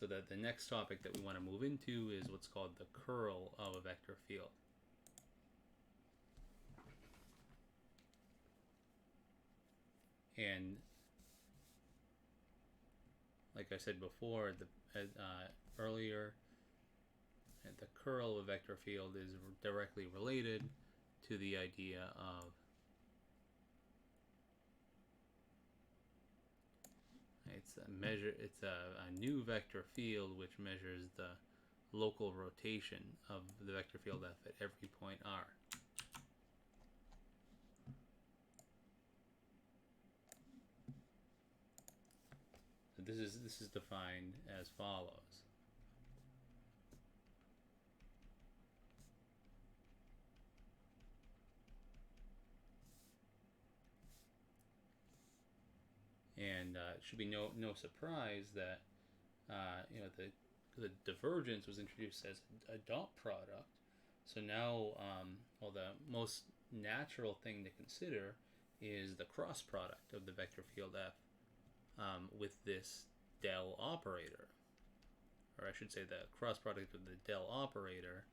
So that the next topic that we want to move into is what's called the curl of a vector field. And like I said before, earlier, the curl of a vector field is directly related to the idea of it's a new vector field which measures the local rotation of the vector field f at every point r. So this is defined as follows. And it should be no surprise that the divergence was introduced as a dot product. So now, well, the most natural thing to consider is the cross product of the vector field f with this del operator, or I should say the cross product of the del operator.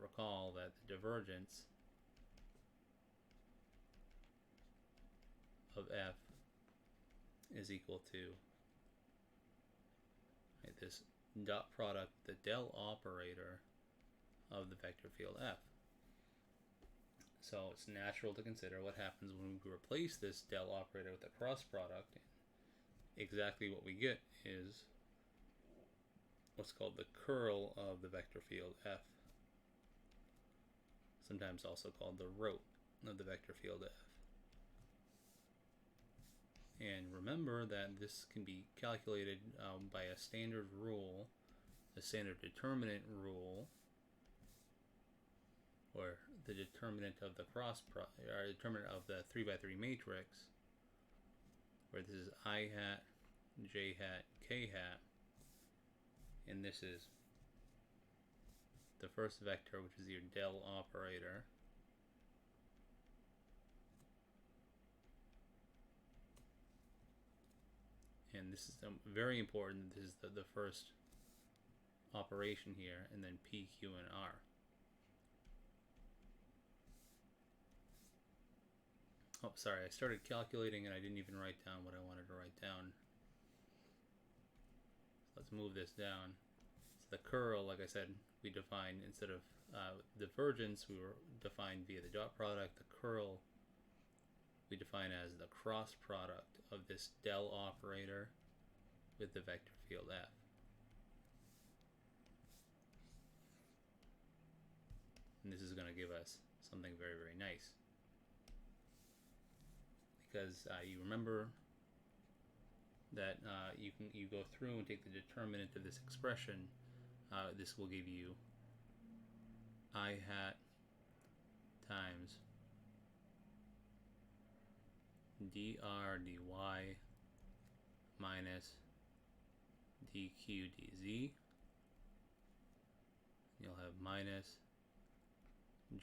Recall that the divergence of f is equal to this dot product, the del operator of the vector field f. So it's natural to consider what happens when we replace this del operator with a cross product. Exactly what we get is what's called the curl of the vector field f, sometimes also called the rot of the vector field f. And remember that this can be calculated by a standard rule, the standard determinant rule, or the determinant of the or determinant of the 3x3 matrix, where this is I hat, j hat, k hat, and this is the first vector, which is your del operator, and this is very important. This is the first operation here, and then p, q, and r. Oh, sorry, I started calculating and I didn't even write down what I wanted to write down. So let's move this down. So the curl, like I said, we define, instead of divergence, we were defined via the dot product. The curl we define as the cross product of this del operator with the vector field f. And this is going to give us something very, very nice. Because you remember that you go through and take the determinant of this expression. This will give you I hat times dr dy minus dq dz. You'll have minus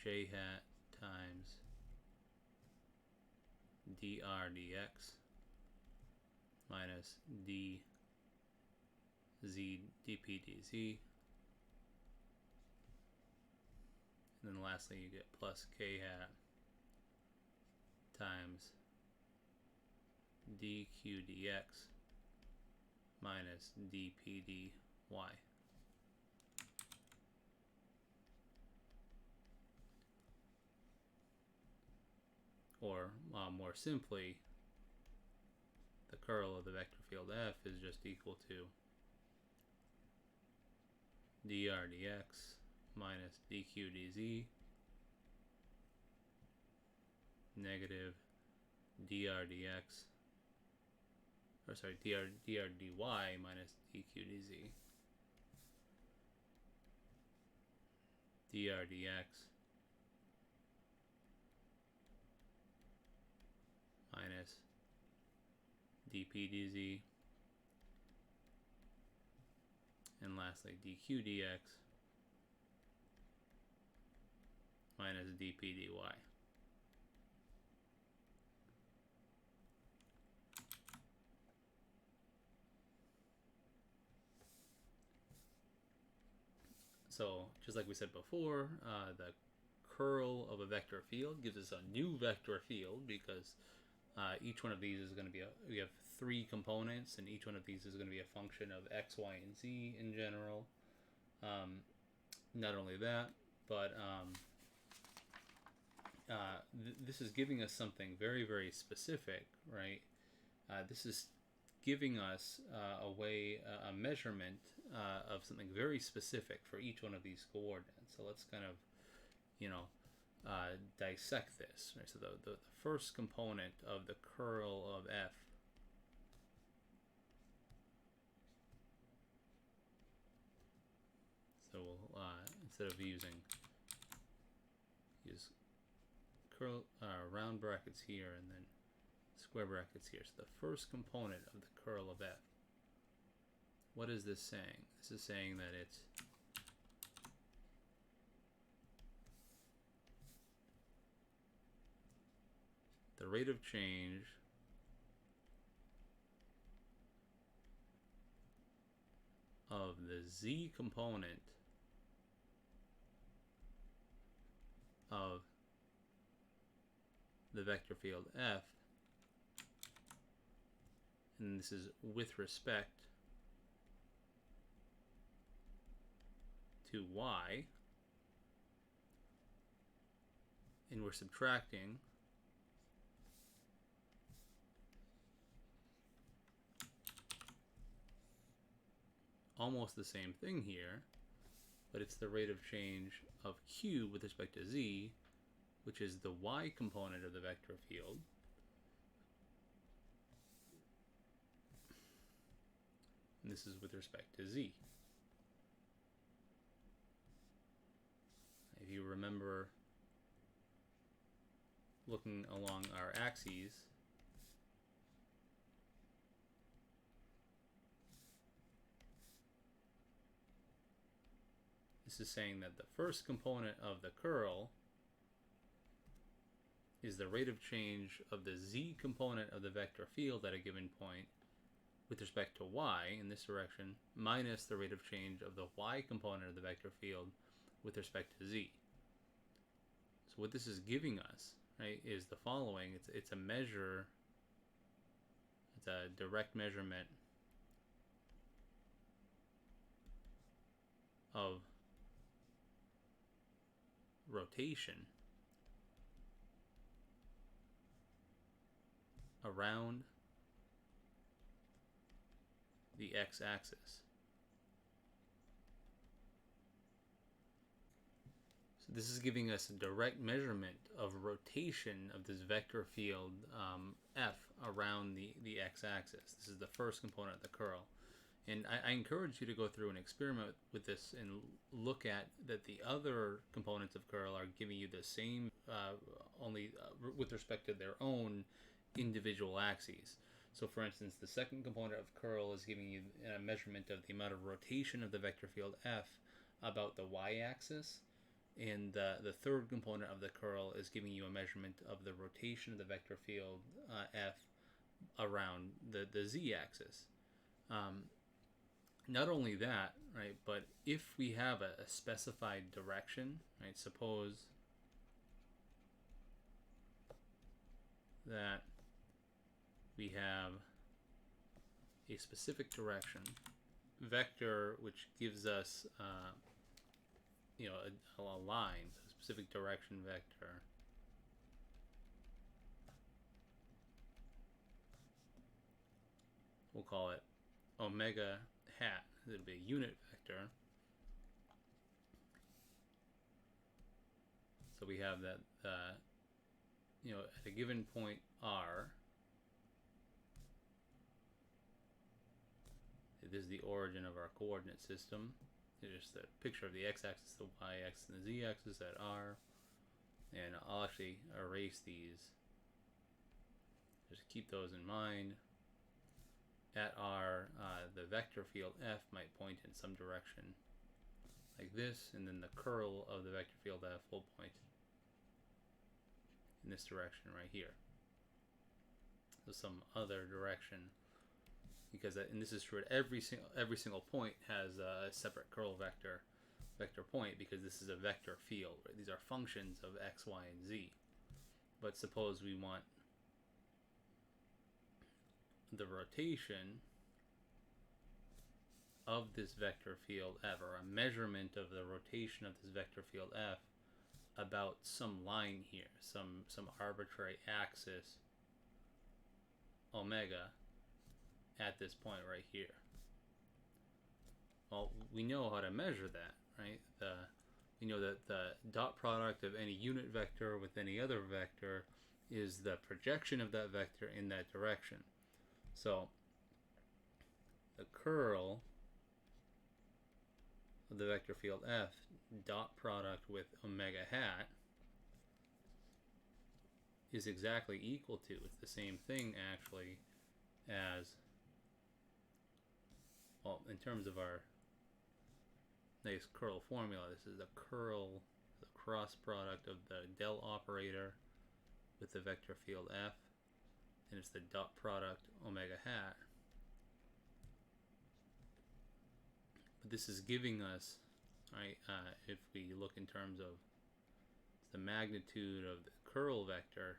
j hat times dr dx minus dz dp dz, and then lastly you get plus k hat times dq dx minus dp dy. Or more simply, the curl of the vector field f is just equal to dr dx minus dq dz negative dr dx, or sorry, dr dy minus dq dz, dr dx minus dp dz, and lastly dq dx minus dp dy. So just like we said before, the curl of a vector field gives us a new vector field because each one of these is going to be we have 3 components, and each one of these is going to be a function of x, y, and z in general. Not only that, but this is giving us something very, very specific, right? This is giving us a measurement of something very specific for each one of these coordinates. So let's kind of, dissect this. Right? So the first component of the curl of f so we'll instead of use curl round brackets here and then square brackets here. So the first component of the curl of f. What is this saying? This is saying that it's the rate of change of the z component of the vector field f, and this is with respect to y, and we're subtracting almost the same thing here, but it's the rate of change of q with respect to z, which is the y component of the vector field, and this is with respect to z. If you remember looking along our axes, this is saying that the first component of the curl is the rate of change of the z component of the vector field at a given point with respect to y in this direction minus the rate of change of the y component of the vector field with respect to z. So what this is giving us, right, is the following. It's a measure, it's a direct measurement of rotation around the x-axis. So this is giving us a direct measurement of rotation of this vector field f around the x-axis. This is the first component of the curl. And I encourage you to go through and experiment with this and look at that the other components of curl are giving you the same, only with respect to their own individual axes. So for instance, the second component of curl is giving you a measurement of the amount of rotation of the vector field f about the y-axis. And the third component of the curl is giving you a measurement of the rotation of the vector field f around the z-axis. Not only that, right, but if we have a specified direction, right, suppose that we have a specific direction vector which gives us a line, so a specific direction vector we'll call it omega hat. It'll be a unit vector. So we have that at a given point r, this is the origin of our coordinate system. It's just a picture of the x-axis, the y-axis, and the z-axis at r. And I'll actually erase these. Just keep those in mind. At r, the vector field f might point in some direction like this, and then the curl of the vector field f will point in this direction right here. So some other direction, because and this is true at every single point has a separate curl vector vector point because this is a vector field, right? These are functions of x, y, and z. But suppose we want the rotation of this vector field f, or a measurement of the rotation of this vector field f about some line here, some arbitrary axis omega at this point right here. Well, we know how to measure that, right? We know that the dot product of any unit vector with any other vector is the projection of that vector in that direction. So the curl of the vector field f dot product with omega hat is exactly equal to, it's the same thing actually as, well, in terms of our nice curl formula, this is the curl, the cross product of the del operator with the vector field f, and it's the dot product omega hat. But this is giving us, right, if we look in terms of the magnitude of the curl vector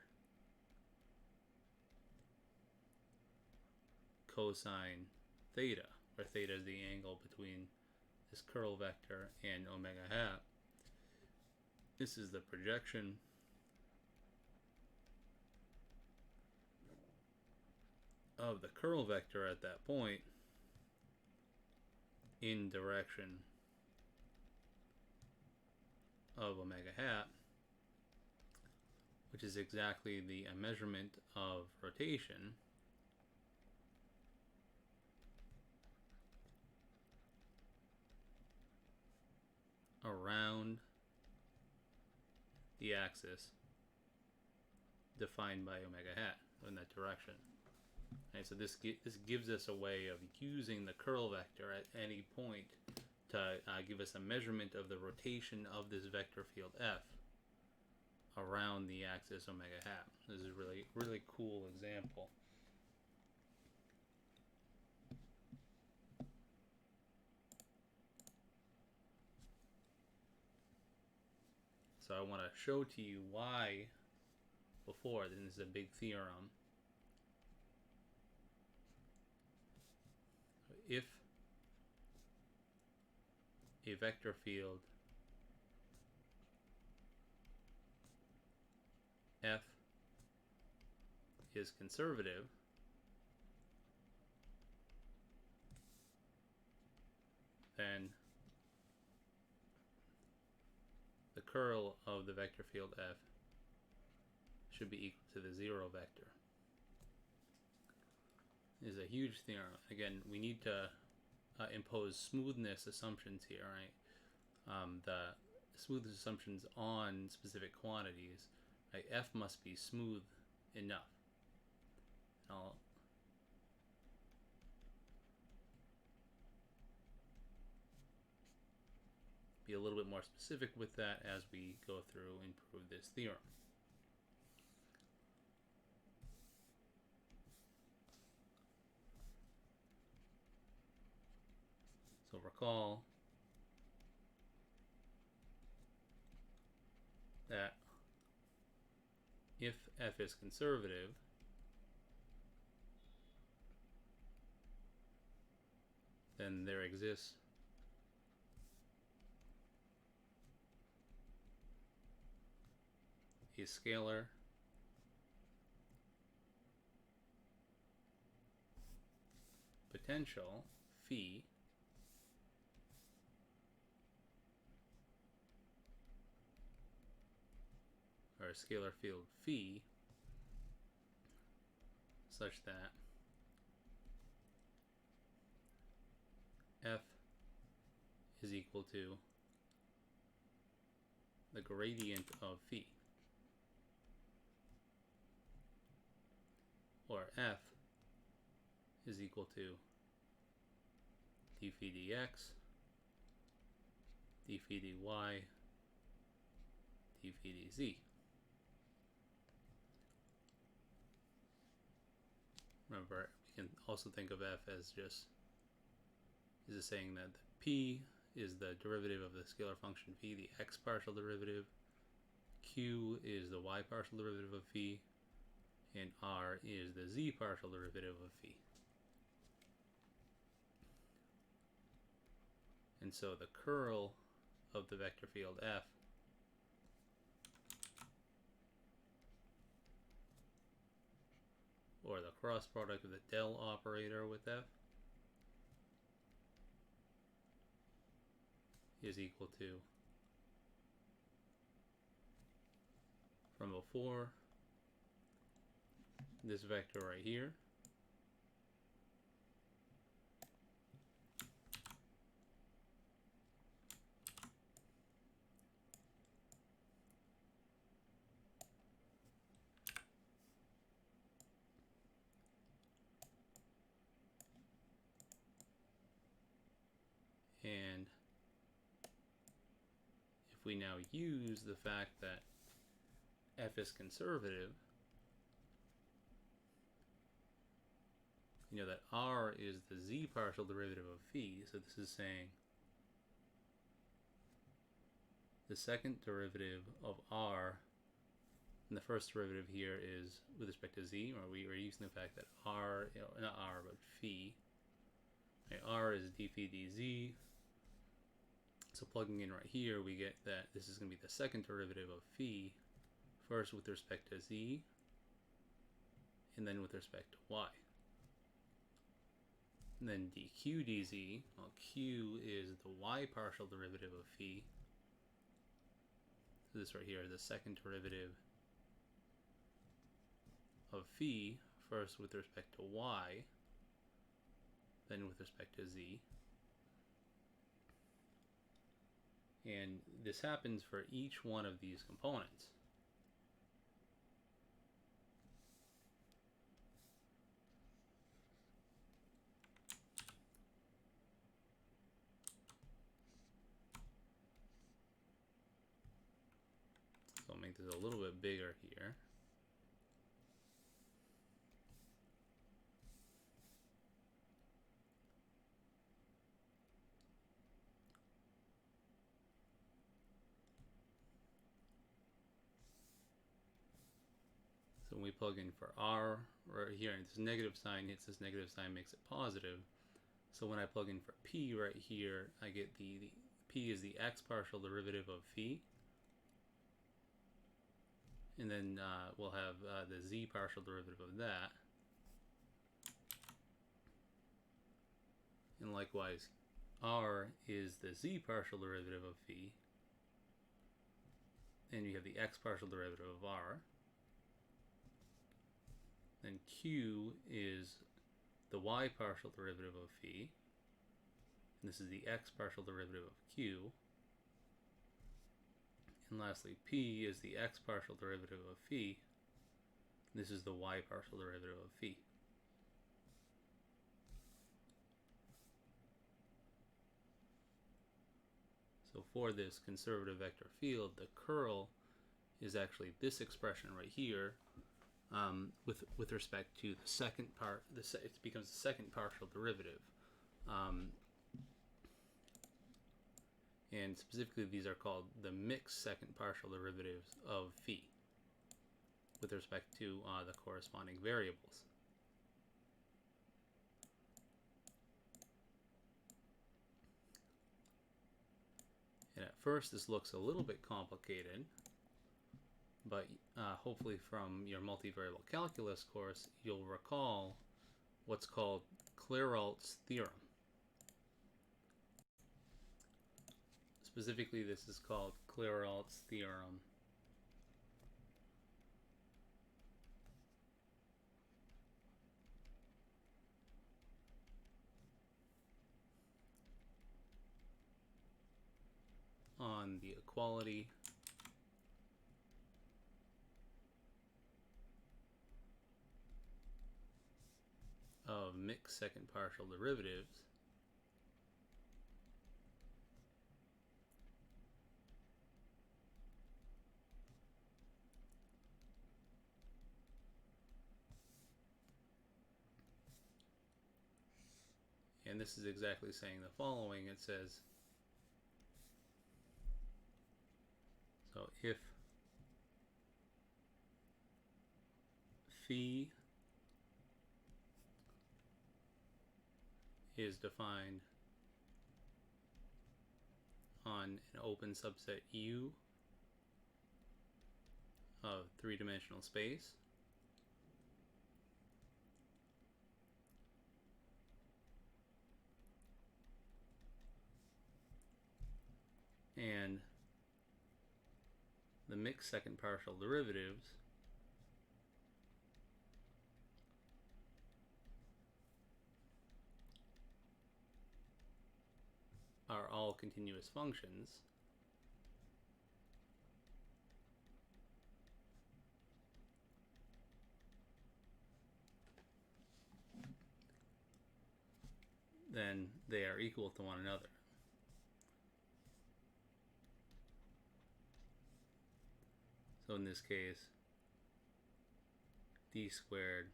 cosine theta, where theta is the angle between this curl vector and omega hat. This is the projection of the curl vector at that point in direction of omega hat, which is exactly the measurement of rotation around the axis defined by omega hat in that direction. And so this gives us a way of using the curl vector at any point to give us a measurement of the rotation of this vector field f around the axis omega hat. This is a really, really cool example. So I want to show to you why before, then this is a big theorem. If a vector field f is conservative, then the curl of the vector field f should be equal to the zero vector. This is a huge theorem. Again, we need to impose smoothness assumptions here, right? The smoothness assumptions on specific quantities, right? F must be smooth enough. I'll be a little bit more specific with that as we go through and prove this theorem. So recall that if f is conservative, then there exists a scalar potential phi or a scalar field phi such that f is equal to the gradient of phi, or f is equal to d phi dx, d phi dy, d phi dz. Remember, we can also think of f as just saying that the p is the derivative of the scalar function phi, the x partial derivative. Q is the y partial derivative of phi. And R is the z partial derivative of phi. And so the curl of the vector field F or the cross product of the del operator with F is equal to, from before, this vector right here and if we now use the fact that F is conservative, you know that R is the z partial derivative of phi, so this is saying the second derivative of R, and the first derivative here is with respect to z, or we are using the fact that R, not R, but phi. Okay, R is d phi dz. So plugging in right here, we get that this is going to be the second derivative of phi, first with respect to z, and then with respect to y. And then dq dz, well, q is the y partial derivative of phi. So this right here is the second derivative of phi, first with respect to y, then with respect to z. And this happens for each one of these components. So I'll make this a little bit bigger here. So when we plug in for R right here, and this negative sign hits this negative sign, makes it positive. So when I plug in for P right here, I get the P is the x partial derivative of phi. And then we'll have the z partial derivative of that. And likewise, R is the z partial derivative of phi. And you have the x partial derivative of R. Then Q is the y partial derivative of phi. And this is the x partial derivative of Q. And lastly, P is the x partial derivative of phi. This is the y partial derivative of phi. So for this conservative vector field, the curl is actually this expression right here, with respect to the second part. It becomes the second partial derivative. And specifically, these are called the mixed second partial derivatives of phi with respect to the corresponding variables. And at first, this looks a little bit complicated, but hopefully from your multivariable calculus course, you'll recall what's called Clairault's theorem. Specifically, this is called Clairault's theorem. On the equality of mixed second partial derivatives and this is exactly saying the following. It says So if phi is defined on an open subset U of three-dimensional space, and the mixed second partial derivatives are all continuous functions, then they are equal to one another. So in this case, d squared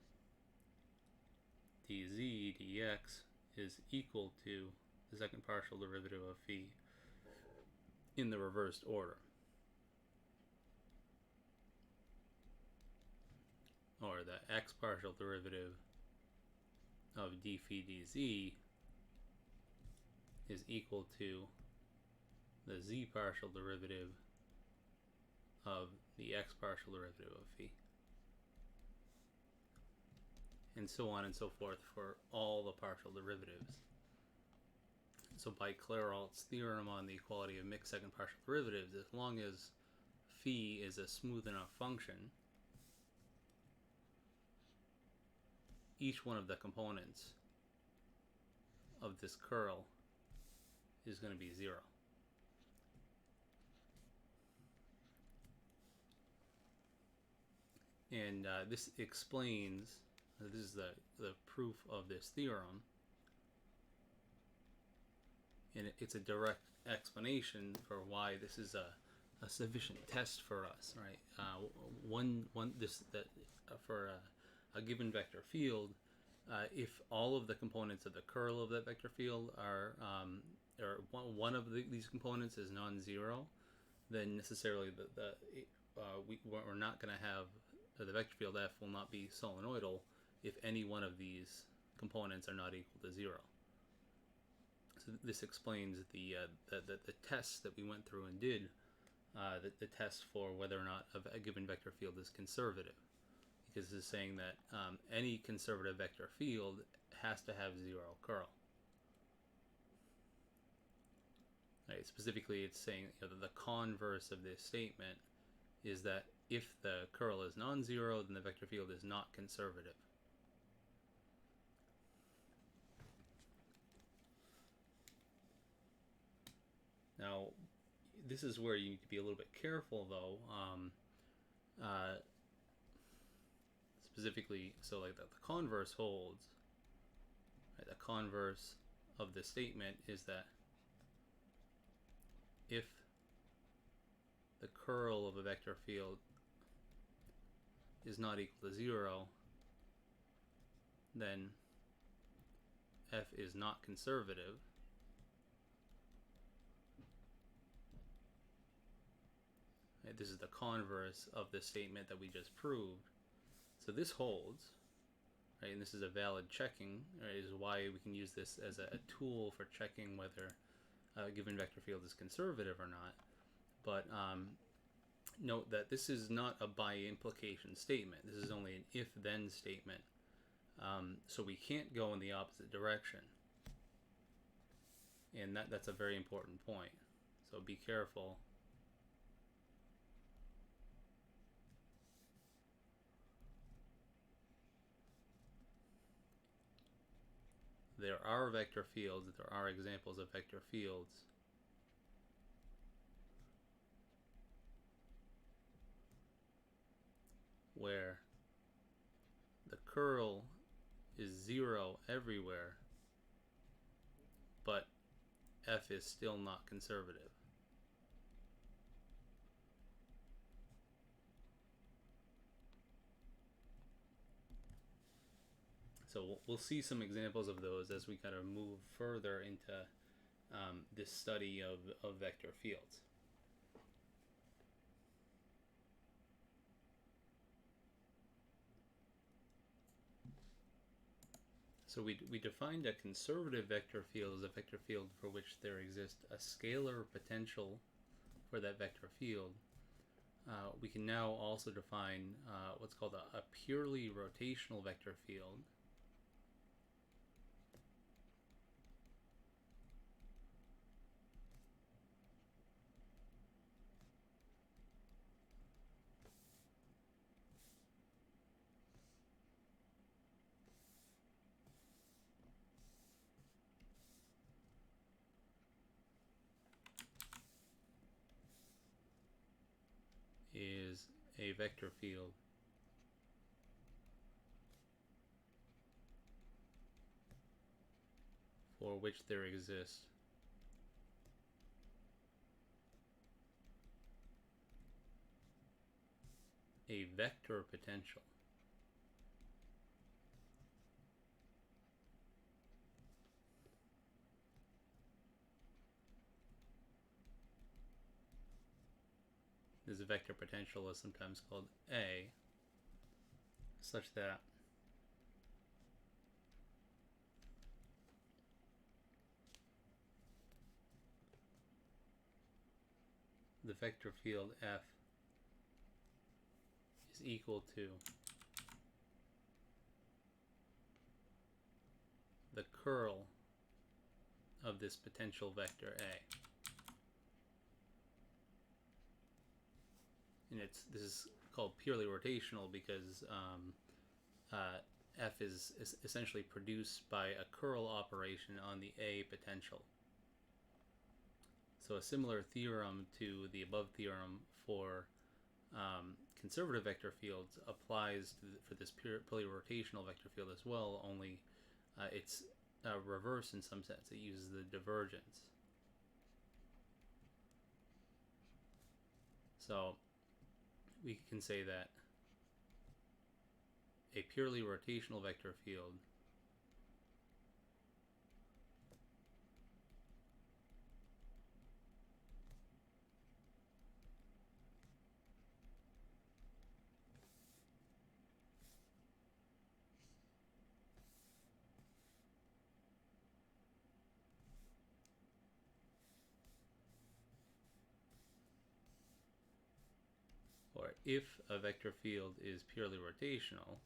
dz dx is equal to the second partial derivative of phi in the reversed order. Or the x partial derivative of d phi dz is equal to the z partial derivative of the x partial derivative of phi. And so on and so forth for all the partial derivatives. So by Clairault's theorem on the equality of mixed second partial derivatives, as long as phi is a smooth enough function, each one of the components of this curl is going to be 0. And this explains, this is the proof of this theorem, and it's a direct explanation for why this is a sufficient test for us, right? For a given vector field, if all of the components of the curl of that vector field are, or one of these components is non-zero, then necessarily we're not going to have, the vector field F will not be solenoidal if any one of these components are not equal to 0. So this explains the tests that we went through and did, the test for whether or not a given vector field is conservative. Because it's saying that any conservative vector field has to have 0 curl. Right, specifically, it's saying that the converse of this statement is that if the curl is non-zero, then the vector field is not conservative. Now, this is where you need to be a little bit careful, though. Specifically, so like the converse holds. Right, the converse of the statement is that if the curl of a vector field is not equal to 0, then F is not conservative. Right, this is the converse of the statement that we just proved. So this holds, right, and this is a valid checking, right, is why we can use this as a tool for checking whether a given vector field is conservative or not. But note that this is not a by implication statement. This is only an if-then statement. So we can't go in the opposite direction. And that's a very important point. So be careful. There are vector fields, there are examples of vector fields where the curl is 0 everywhere, but F is still not conservative. So we'll see some examples of those as we kind of move further into this study of vector fields. So we defined a conservative vector field as a vector field for which there exists a scalar potential for that vector field. We can now also define what's called a purely rotational vector field. Is a vector field for which there exists a vector potential this vector potential is sometimes called A, such that the vector field F is equal to the curl of this potential vector A. And this is called purely rotational because F is essentially produced by a curl operation on the A potential. So a similar theorem to the above theorem for conservative vector fields applies for this purely rotational vector field as well, only it's reverse in some sense. It uses the divergence. So we can say that a purely rotational vector field or if a vector field is purely rotational,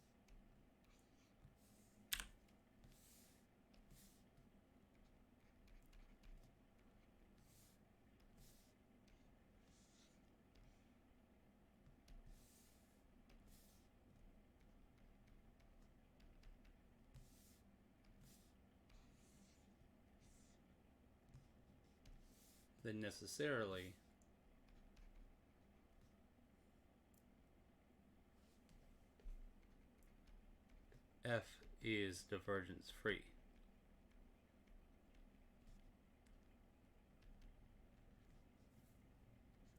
then necessarily F is divergence free.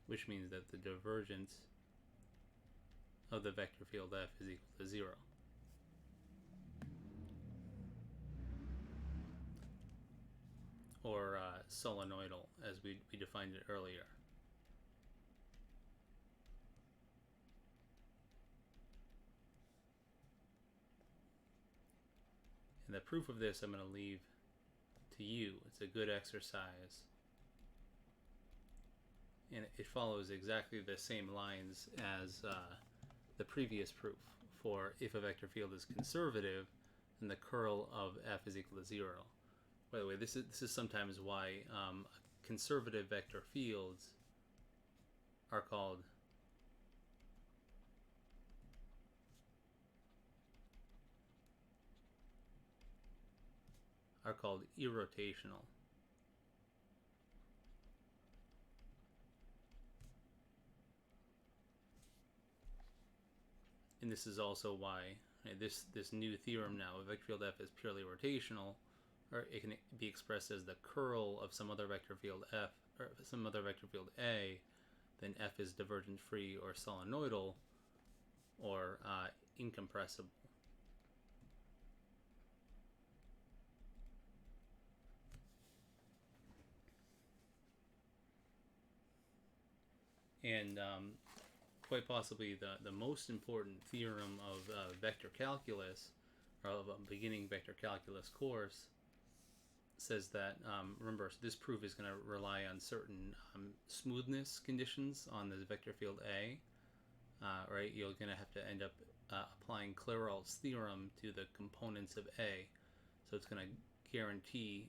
Which means that the divergence of the vector field F is equal to 0. Or solenoidal, as we defined it earlier. And the proof of this I'm going to leave to you. It's a good exercise. And it follows exactly the same lines as the previous proof for if a vector field is conservative, then the curl of F is equal to 0. By the way, this is sometimes why conservative vector fields are called irrotational. And this is also why this new theorem now, a vector field F is purely rotational, or it can be expressed as the curl of some other vector field F, or some other vector field A, then F is divergence free or solenoidal, or incompressible. And quite possibly the most important theorem of vector calculus of a beginning vector calculus course says that, remember, this proof is going to rely on certain smoothness conditions on this vector field A, right? You're going to have to end up applying Clairault's theorem to the components of A. So it's going to guarantee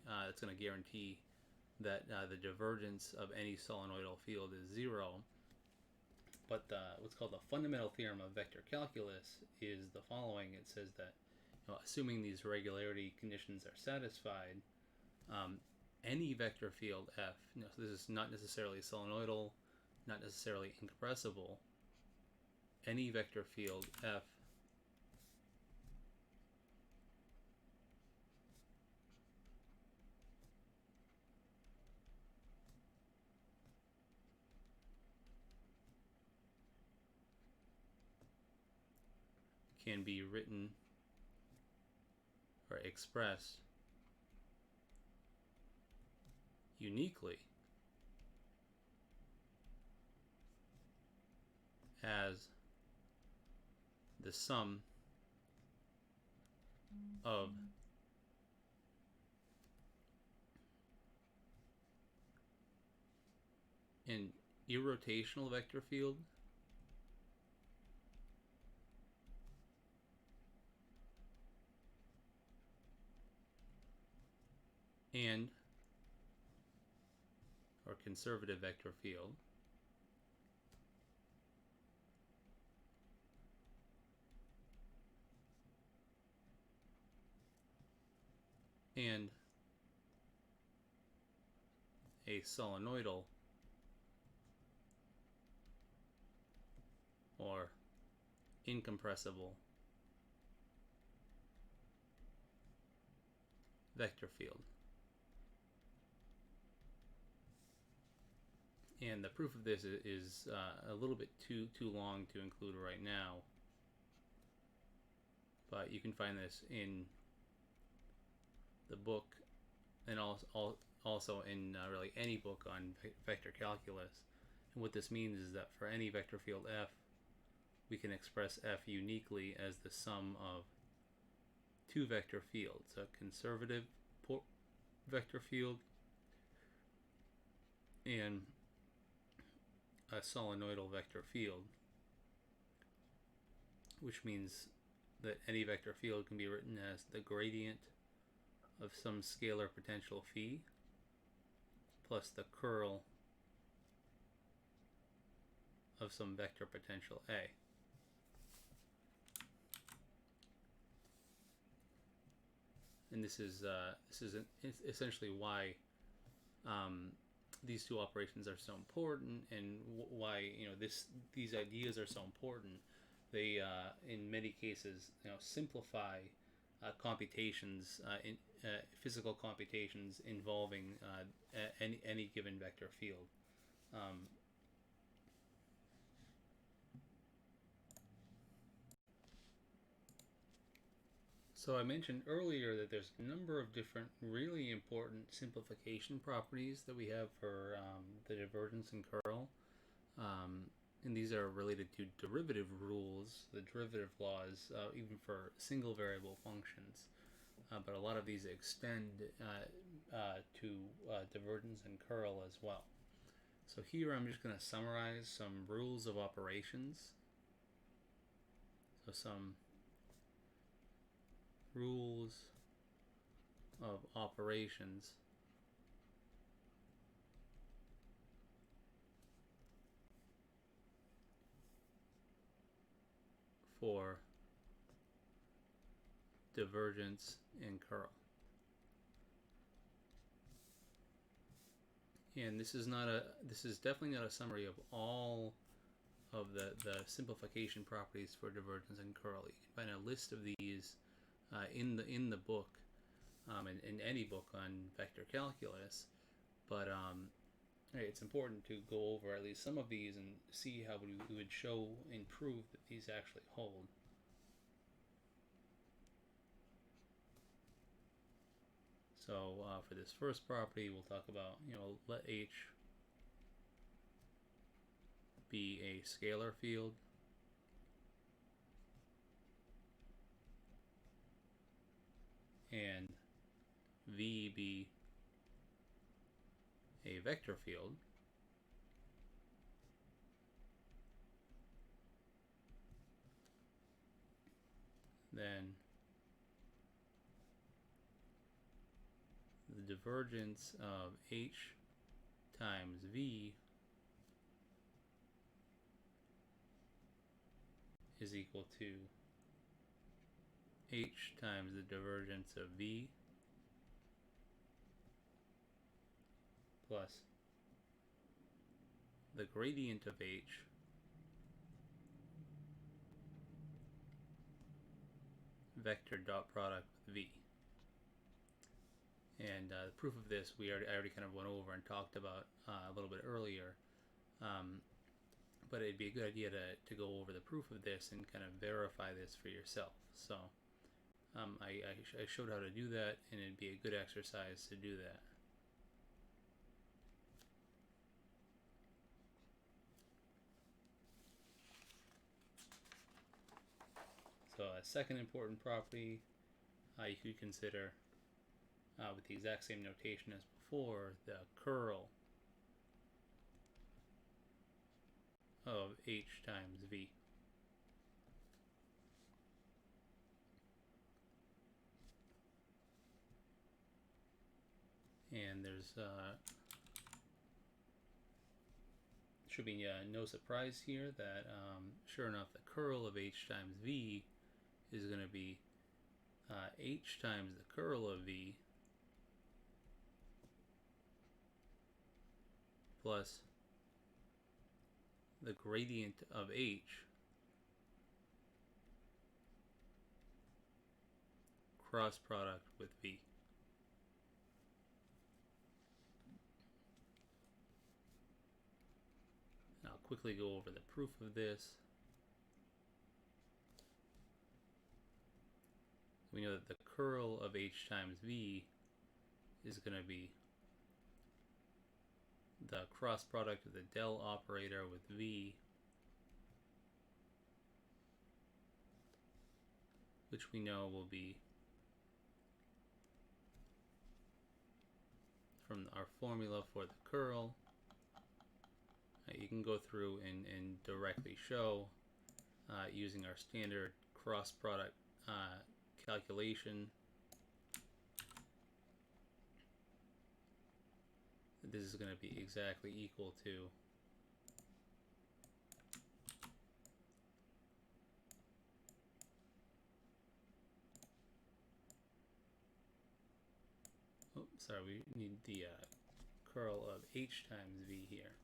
that the divergence of any solenoidal field is 0. But what's called the fundamental theorem of vector calculus is the following. It says that, assuming these regularity conditions are satisfied, any vector field F, so this is not necessarily solenoidal, not necessarily incompressible, any vector field F can be written or expressed uniquely as the sum of an irrotational vector field and or conservative vector field and a solenoidal or incompressible vector field. And the proof of this is a little bit too long to include right now, but you can find this in the book and also in really any book on vector calculus. And what this means is that for any vector field F, we can express F uniquely as the sum of two vector fields, a conservative vector field and a solenoidal vector field, which means that any vector field can be written as the gradient of some scalar potential phi plus the curl of some vector potential A. And this is essentially why these two operations are so important, and why these ideas are so important. They in many cases simplify computations in physical computations involving any given vector field. So I mentioned earlier that there's a number of different really important simplification properties that we have for the divergence and curl. And these are related to derivative rules, the derivative laws, even for single variable functions. But a lot of these extend to divergence and curl as well. So here I'm just going to summarize some rules of operations. So some rules of operations for divergence and curl. And this is definitely not a summary of all of the simplification properties for divergence and curl. You can find a list of these in the book, in any book on vector calculus, but it's important to go over at least some of these and see how we would show and prove that these actually hold. So for this first property, we'll talk about, let H be a scalar field and V be a vector field, then the divergence of H times V is equal to H times the divergence of V plus the gradient of H vector dot product with V. And the proof of this I already kind of went over and talked about a little bit earlier. But it'd be a good idea to go over the proof of this and kind of verify this for yourself. So I showed how to do that, and it'd be a good exercise to do that. So a second important property you could consider with the exact same notation as before, the curl of H times V. And there's should be no surprise here that sure enough the curl of H times V is going to be H times the curl of V plus the gradient of H cross product with V. And I'll quickly go over the proof of this. We know that the curl of H times V is going to be the cross product of the del operator with V, which we know will be from our formula for the curl. You can go through and directly show using our standard cross product calculation. This is going to be exactly equal to we need the curl of H times V here.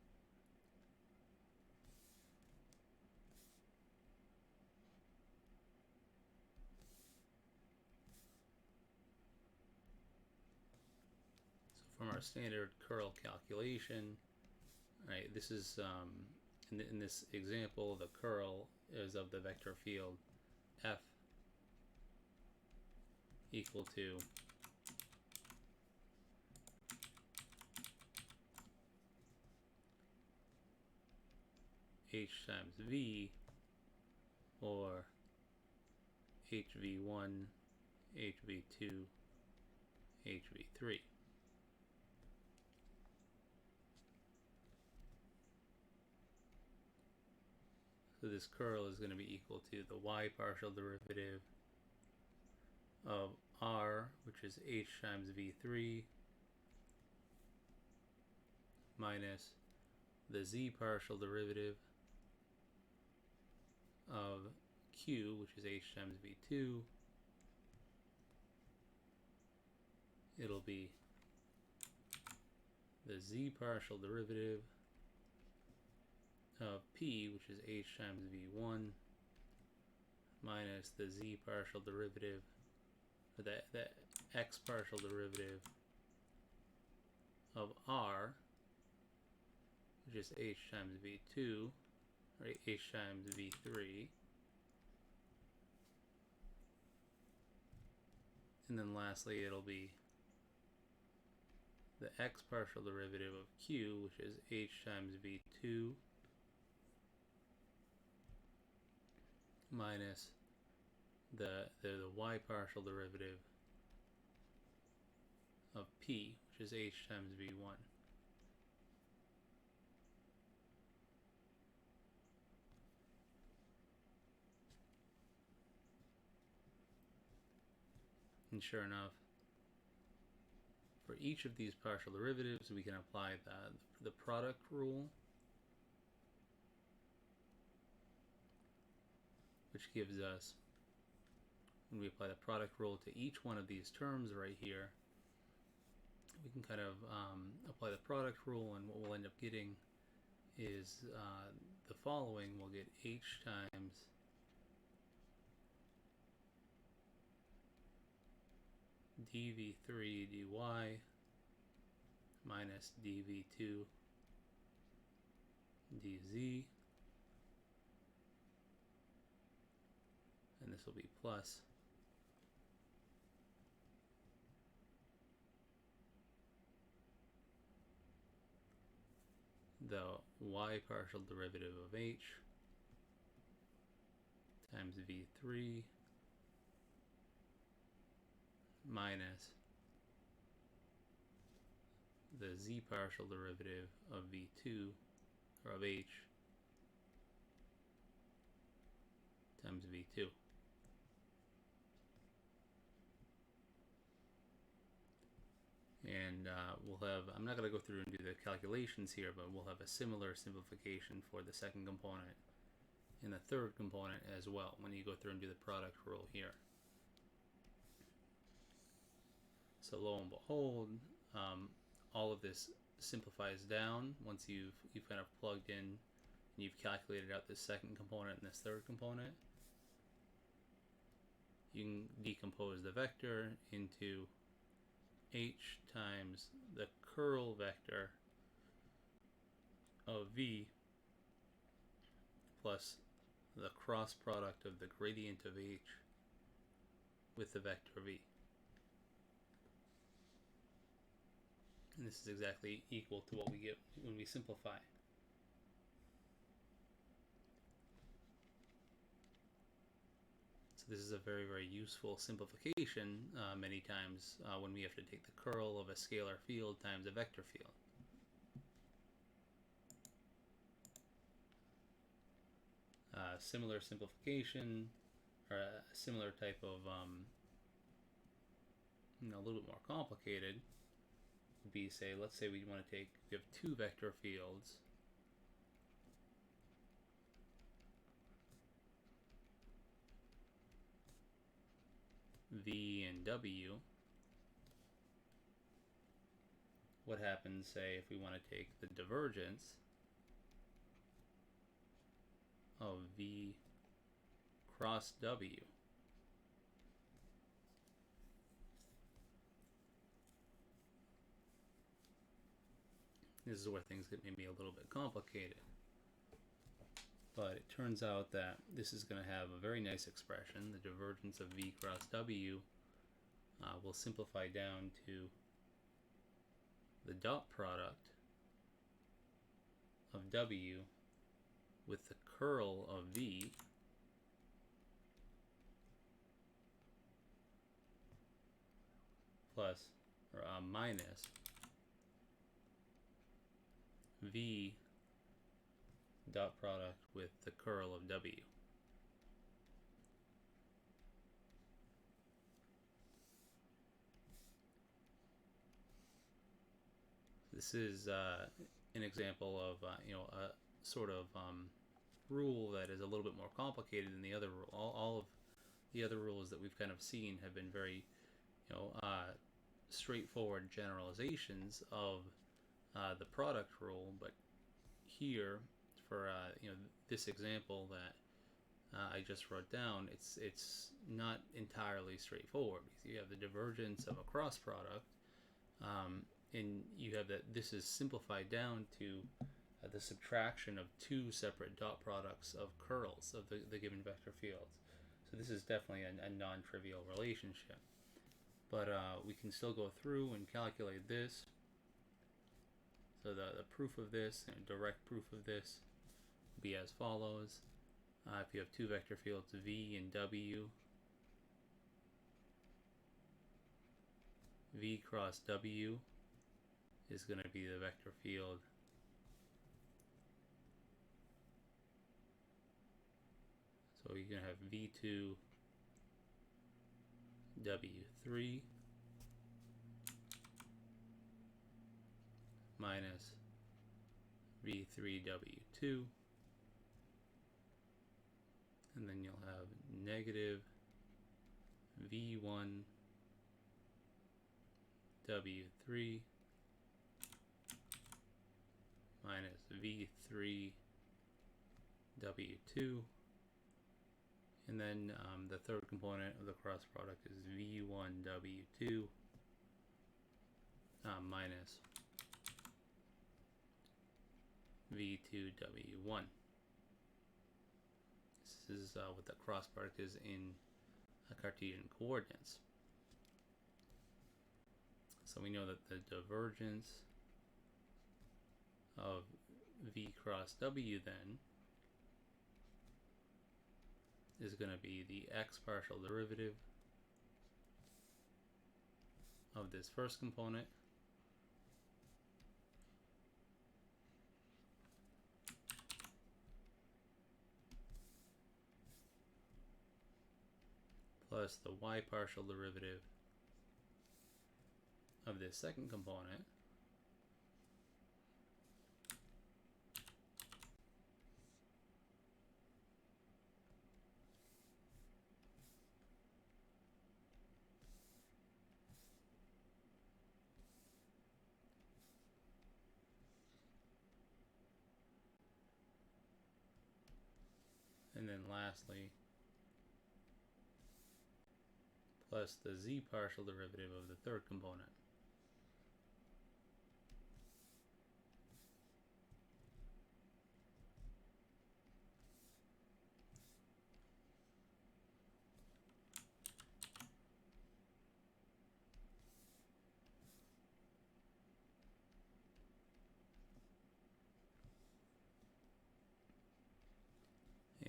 So from our standard curl calculation, right, this is in this example, the curl is of the vector field F equal to H times V, or HV1, HV2, HV3. So this curl is going to be equal to the y partial derivative of R, which is H times V3, minus the z partial derivative of Q, which is H times V2. It'll be the z partial derivative of P, which is H times V1, minus the z partial derivative, or the x partial derivative of R, which is H times V2, or H times V3. And then lastly, it'll be the x partial derivative of Q, which is H times V2, minus the y partial derivative of P, which is H times V1. And sure enough, for each of these partial derivatives, we can apply the product rule, which gives us, when we apply the product rule to each one of these terms right here, we can kind of apply the product rule, and what we'll end up getting is the following. We'll get H times dv3 dy minus dv2 dz, and this will be plus the y partial derivative of h times v3 minus the z partial derivative of v2, or of h, times v2. And we'll have, I'm not going to go through and do the calculations here, but we'll have a similar simplification for the second component and the third component as well when you go through and do the product rule here. So lo and behold, all of this simplifies down once you've kind of plugged in and you've calculated out this second component and this third component. You can decompose the vector into h times the curl vector of v plus the cross product of the gradient of h with the vector v. And this is exactly equal to what we get when we simplify. So this is a very, very useful simplification many times when we have to take the curl of a scalar field times a vector field. Similar simplification, or a similar type of, a little bit more complicated, would be, say, let's say we want to take, we have two vector fields. V and W. What happens, say, if we want to take the divergence of V cross W? This is where things get maybe a little bit complicated. But it turns out that this is going to have a very nice expression. The divergence of V cross W will simplify down to the dot product of W with the curl of V plus, or minus V dot product with the curl of W. This is an example of a sort of rule that is a little bit more complicated than the other rule. All of the other rules that we've kind of seen have been very straightforward generalizations of the product rule, but here for this example that I just wrote down, it's not entirely straightforward, because you have the divergence of a cross product, and you have that this is simplified down to the subtraction of two separate dot products of curls of the given vector fields. So this is definitely a non-trivial relationship. But we can still go through and calculate this. So the proof of this, direct proof of this, would be as follows. If you have two vector fields V and W, V cross W is going to be the vector field so you're going to have V2 W3 minus V3 W2, and then you'll have negative V1 W3 minus V3 W2, and then the third component of the cross product is V1 W2 minus V2 W1. This is what the cross product is in Cartesian coordinates. So we know that the divergence of V cross W then is going to be the x partial derivative of this first component plus the y partial derivative of this second component and then lastly plus the z partial derivative of the third component.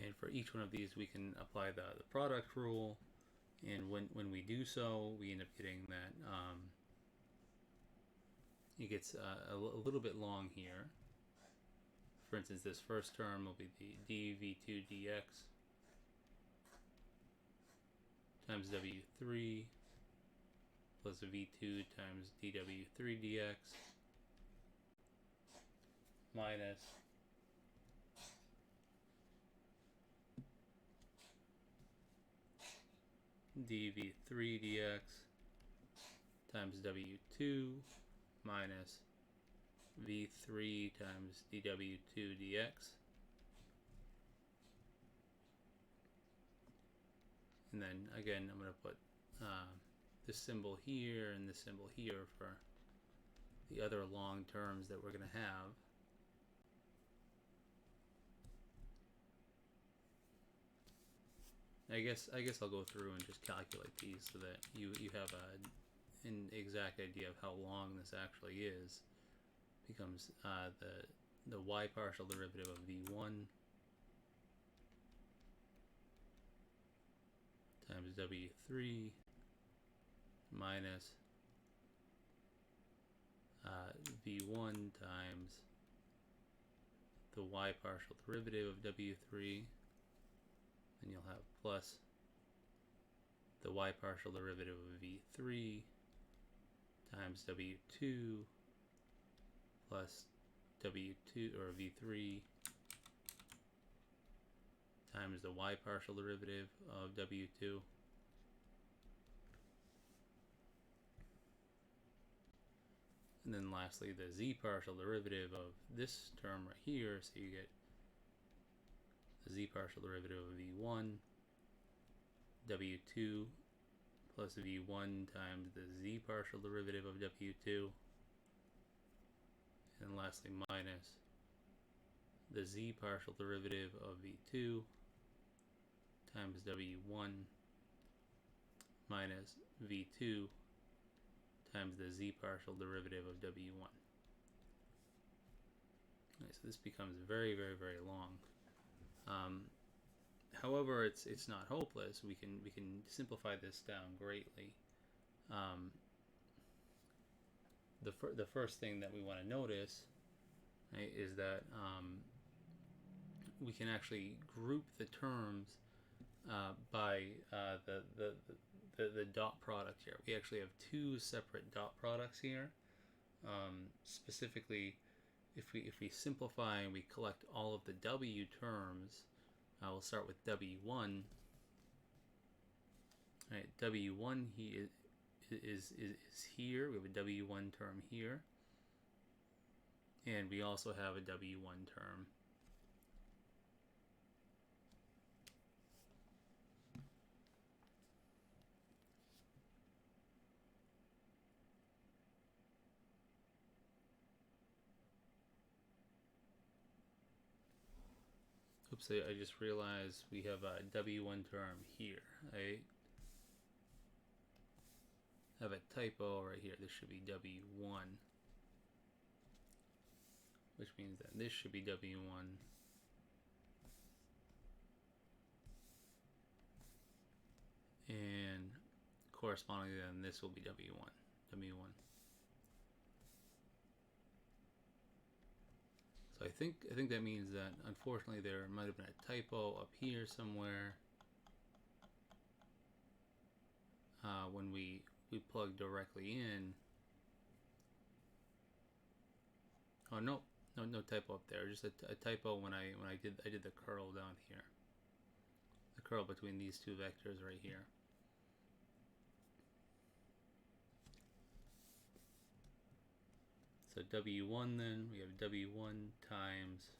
And for each one of these we can apply the product rule, and when we do so we end up getting that it gets a little bit long here. For instance, this first term will be the dv2 dx times w3 plus v2 times dw3 dx minus dv3 dx times w2 minus v3 times dw2 dx, and then again I'm going to put this symbol here and this symbol here for the other long terms that we're going to have. I guess I'll go through and just calculate these so that you have an exact idea of how long this actually is. Becomes the y partial derivative of v1 times w3 minus v1 times the y partial derivative of w3, and you'll have plus the y partial derivative of v3 times w2 plus w2 or v3 times the y partial derivative of w2 and then lastly the z partial derivative of this term right here, so you get the z partial derivative of v1 w2 plus v1 times the z partial derivative of w2, and lastly minus the z partial derivative of v2 times w1 minus v2 times the z partial derivative of w1. Okay, so this becomes very, very, very long. However, it's not hopeless. We can simplify this down greatly. the first thing that we want to notice, right, is that we can actually group the terms by the dot product here. We actually have two separate dot products here. Specifically, if we simplify and we collect all of the W terms, we'll start with W1. Right, W1 is here. We have a W1 term here, and we also have a W1 term. Oops, I just realized we have a W1 term here. I have a typo right here. This should be W1, which means that this should be W1. And correspondingly then this will be W1. So I think that means that unfortunately there might have been a typo up here somewhere when we plug directly in. Oh no typo up there. Just a typo when I did the curl down here. The curl between these two vectors right here. So W1 then, we have W1 times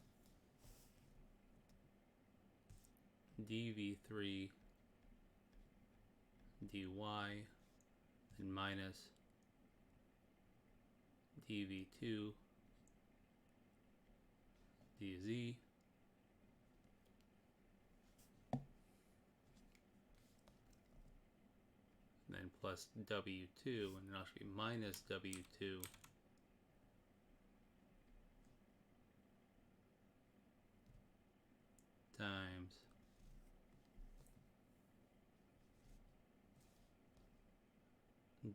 dV3 dy and minus dV2 dz and then plus W2, and it should be minus W2 times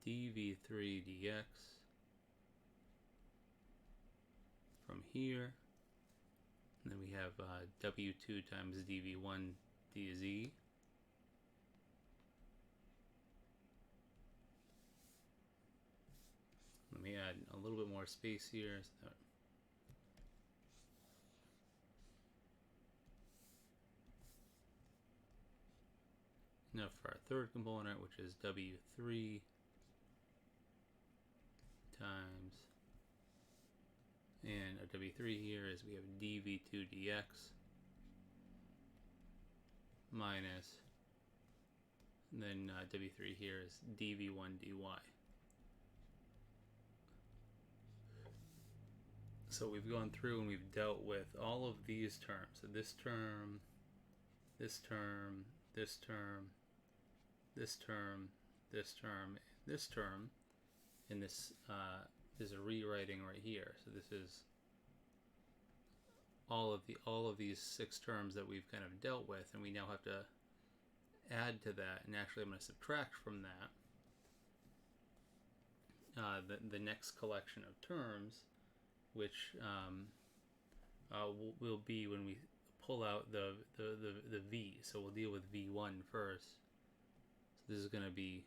dV3 dx from here, and then we have W2 times dV1 dz. Let me add a little bit more space here. So now for our third component, which is W3 times, and our W3 here is we have dV2 dx minus, and then W3 here is dV1 dy. So we've gone through and we've dealt with all of these terms. So this term, this term, this term, this term, this term, this term, and this is a rewriting right here. So this is all of these 6 terms that we've kind of dealt with, and we now have to add to that. And actually, I'm going to subtract from that the next collection of terms, which will be when we pull out the v. So we'll deal with v1 first. So this is going to be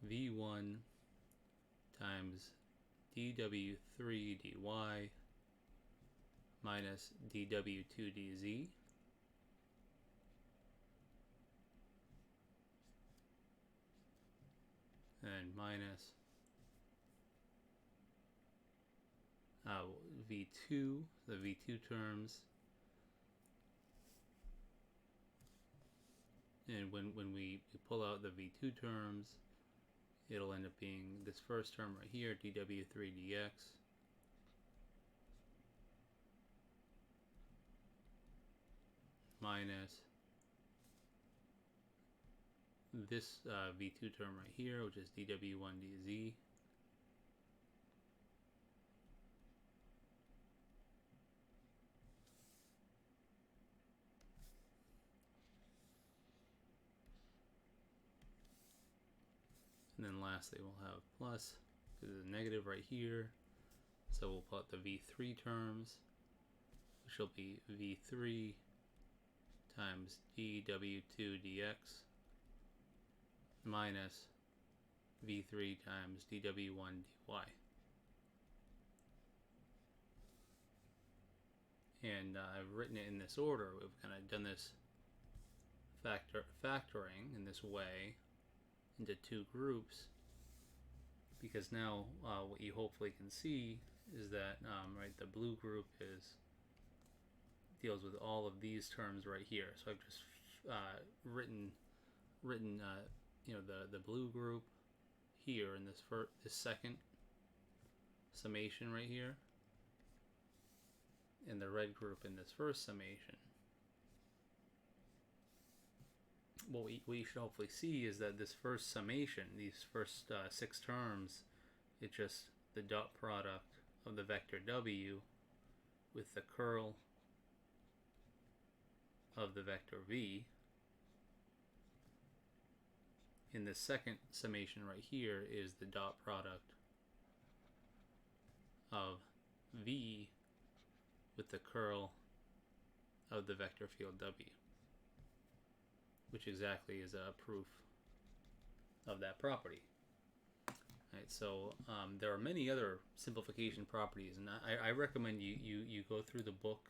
v1 times dw3 dy minus dw2 dz and minus v2, the v2 terms, and when we pull out the v2 terms, it'll end up being this first term right here, dw3 dx minus this v2 term right here, which is dw1 dz and then lastly we'll have plus There's a negative right here. So we'll put the v3 terms, which will be v3 times dw2 dx minus v3 times dw1 dy. And I've written it in this order. We've kind of done this factoring in this way into two groups, because now what you hopefully can see is that right, the blue group deals with all of these terms right here. So I've just written the blue group here in this second summation right here, and the red group in this first summation. What you should hopefully see is that this first summation, these first 6 terms, it's just the dot product of the vector w with the curl of the vector v. In the second summation right here is the dot product of v with the curl of the vector field w, which exactly is a proof of that property. Right, so there are many other simplification properties, and I recommend you go through the book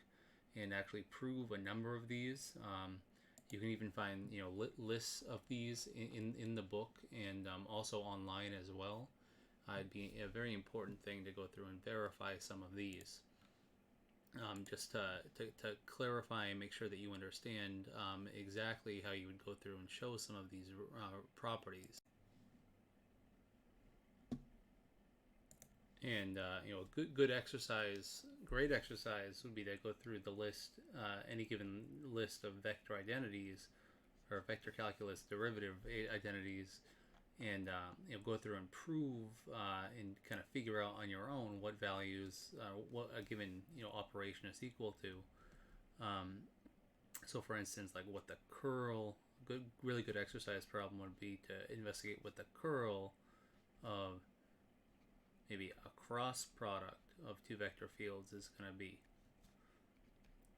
and actually prove a number of these. You can even find lists of these in the book, and also online as well. It'd be a very important thing to go through and verify some of these. Just to clarify and make sure that you understand exactly how you would go through and show some of these properties. And good exercise, great exercise would be to go through the list, any given list of vector identities or vector calculus derivative identities, and go through and prove and kind of figure out on your own what values what a given operation is equal to. So for instance, like what the curl, really good exercise problem would be to investigate what the curl of maybe a cross product of two vector fields is going to be.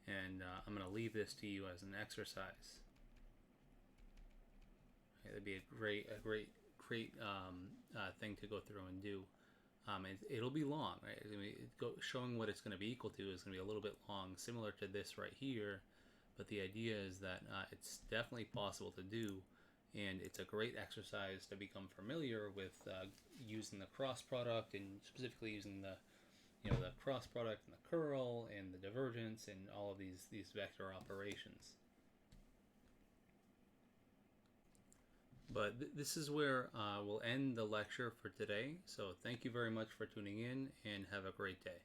And I'm going to leave this to you as an exercise. Okay, that'd be a great thing to go through and do. It'll be long, right? Showing what it's going to be equal to is going to be a little bit long, similar to this right here. But the idea is that it's definitely possible to do, and it's a great exercise to become familiar with using the cross product, and specifically using the cross product and the curl and the divergence and all of these vector operations. But this is where we'll end the lecture for today. So thank you very much for tuning in, and have a great day.